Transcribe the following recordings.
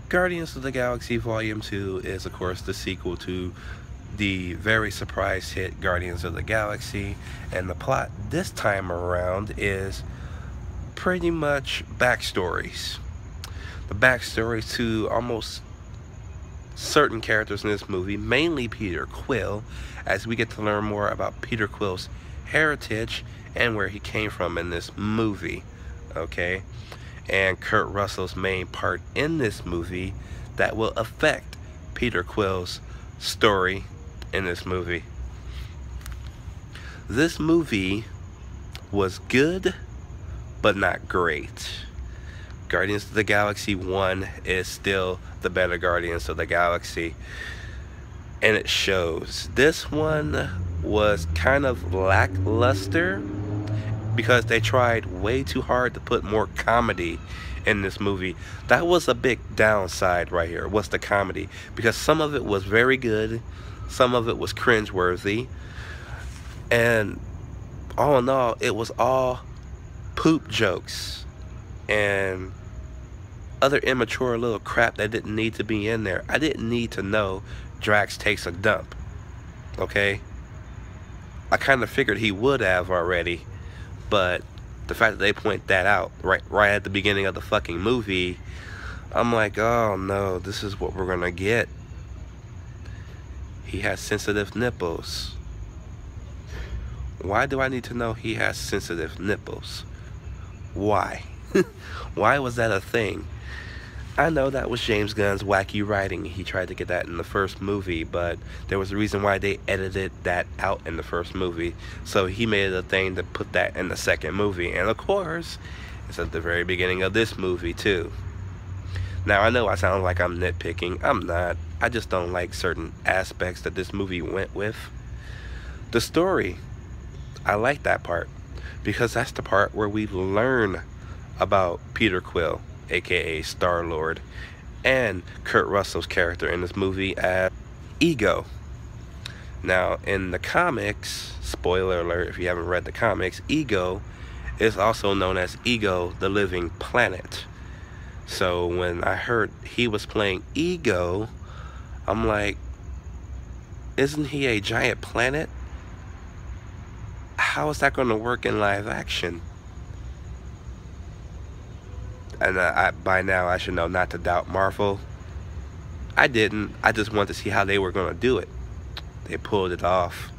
Guardians of the Galaxy Volume 2 is, of course, the sequel to the very surprise hit Guardians of the Galaxy, and the plot this time around is pretty much backstories. The backstories to almost certain characters in this movie, mainly Peter Quill, as we get to learn more about Peter Quill's heritage and where he came from in this movie, okay? And Kurt Russell's main part in this movie that will affect Peter Quill's story in this movie. This movie was good, but not great. Guardians of the Galaxy 1 is still the better Guardians of the Galaxy, and it shows. This one was kind of lackluster because they tried way too hard to put more comedy in this movie. That was a big downside right here, was the comedy, because some of it was very good, some of it was cringeworthy, and all in all, it was all poop jokes and other immature little crap that didn't need to be in there. I didn't need to know Drax takes a dump, okay? I kind of figured he would have already, but the fact that they point that out right at the beginning of the fucking movie, I'm like, oh no, this is what we're gonna get. He has sensitive nipples. Why do I need to know he has sensitive nipples? Why? Why was that a thing? I know that was James Gunn's wacky writing. He tried to get that in the first movie, but there was a reason why they edited that out in the first movie. So he made it a thing to put that in the second movie. And of course, it's at the very beginning of this movie too. Now, I know I sound like I'm nitpicking. I'm not. I just don't like certain aspects that this movie went with. The story, I like that part, because that's the part where we learn about Peter Quill, aka Star-Lord, and Kurt Russell's character in this movie as Ego. Now, in the comics, spoiler alert if you haven't read the comics, Ego is also known as Ego, the Living Planet. So when I heard he was playing Ego, I'm like, isn't he a giant planet? How is that going to work in live action? And by now I should know not to doubt Marvel. I didn't. I just wanted to see how they were going to do it. They pulled it off.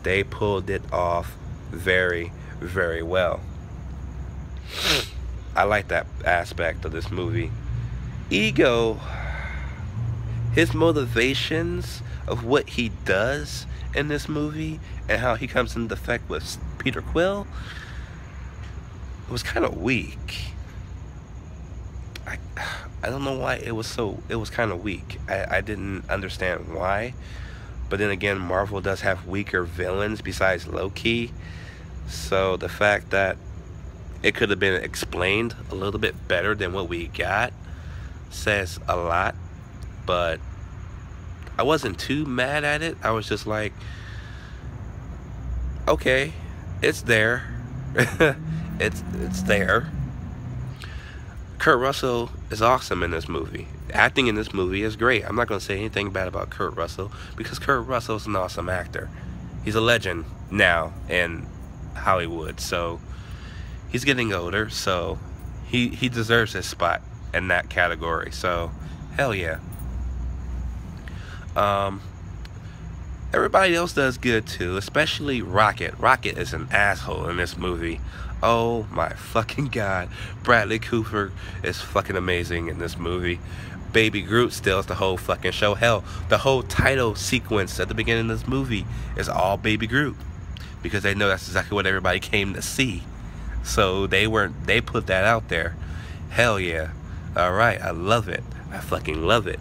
They pulled it off very, very well. I like that aspect of this movie. Ego, his motivations of what he does in this movie and how he comes into effect with Peter Quill was kind of weak. I don't know why it was kind of weak. I didn't understand why. But then again, Marvel does have weaker villains besides Loki. So the fact that it could have been explained a little bit better than what we got says a lot. But I wasn't too mad at it. I was just like, okay, it's there. it's there. Kurt Russell is awesome in this movie. Acting in this movie is great. I'm not going to say anything bad about Kurt Russell, because Kurt Russell is an awesome actor. He's a legend now in Hollywood. So he's getting older, so he deserves his spot in that category. So hell yeah. Everybody else does good too, especially Rocket. Rocket is an asshole in this movie. Oh my fucking god. Bradley Cooper is fucking amazing in this movie. Baby Groot steals the whole fucking show. Hell, the whole title sequence at the beginning of this movie is all Baby Groot, because they know that's exactly what everybody came to see. So they put that out there. Hell yeah. Alright, I love it. I fucking love it.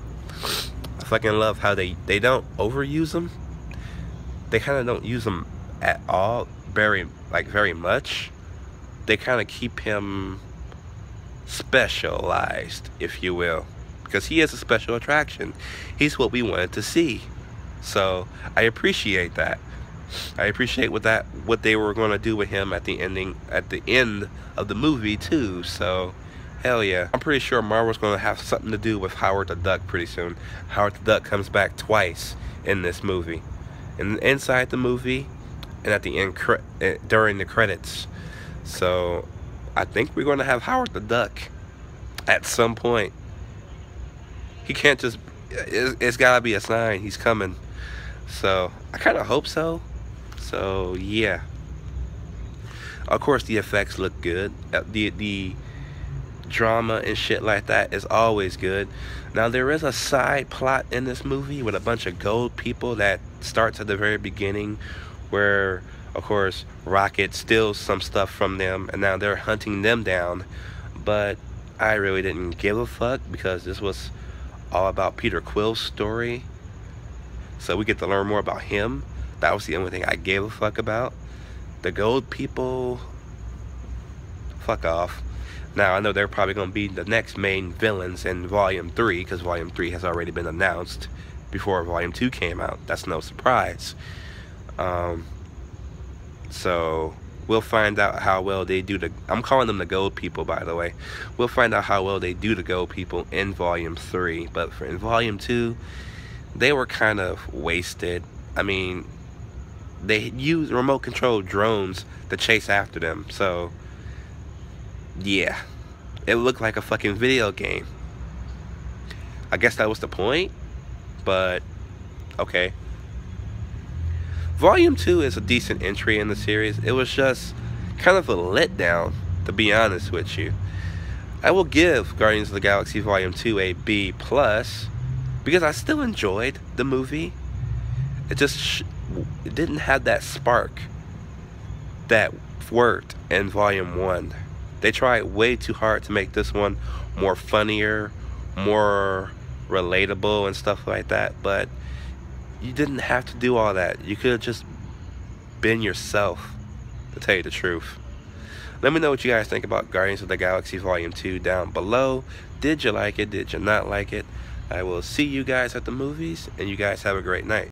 I fucking love how they don't overuse them. They kind of don't use them at all, very much. They kind of keep him specialized, if you will, because he is a special attraction. He's what we wanted to see. So I appreciate that. I appreciate what they were going to do with him at the end of the movie too. So Hell yeah. I'm pretty sure Marvel's going to have something to do with Howard the Duck pretty soon. Howard the Duck comes back twice in this movie. Inside the movie and at the end during the credits. So I think we're going to have Howard the Duck at some point. He can't just... It's got to be a sign. He's coming. So I kind of hope so. So yeah. Of course the effects look good. The drama and shit like that is always good. Now there is a side plot in this movie with a bunch of gold people that starts at the very beginning, where of course Rocket steals some stuff from them and now they're hunting them down. But I really didn't give a fuck because this was all about Peter Quill's story, so we get to learn more about him. That was the only thing I gave a fuck about. The gold people, fuck off. Now I know they're probably going to be the next main villains in Volume 3, because Volume 3 has already been announced before Volume 2 came out. That's no surprise. So we'll find out how well they do I'm calling them the gold people, by the way. We'll find out how well they do the gold people in Volume 3. But in Volume 2, they were kind of wasted. I mean, they used remote control drones to chase after them. So yeah, it looked like a fucking video game. I guess that was the point, but okay. Volume 2 is a decent entry in the series. It was just kind of a letdown, to be honest with you. I will give Guardians of the Galaxy Volume 2 a B+, because I still enjoyed the movie. It just it didn't have that spark that worked in Volume 1. They tried way too hard to make this one more funnier, more relatable and stuff like that, but you didn't have to do all that. You could have just been yourself, to tell you the truth. Let me know what you guys think about Guardians of the Galaxy Volume 2 down below. Did you like it? Did you not like it? I will see you guys at the movies, and you guys have a great night.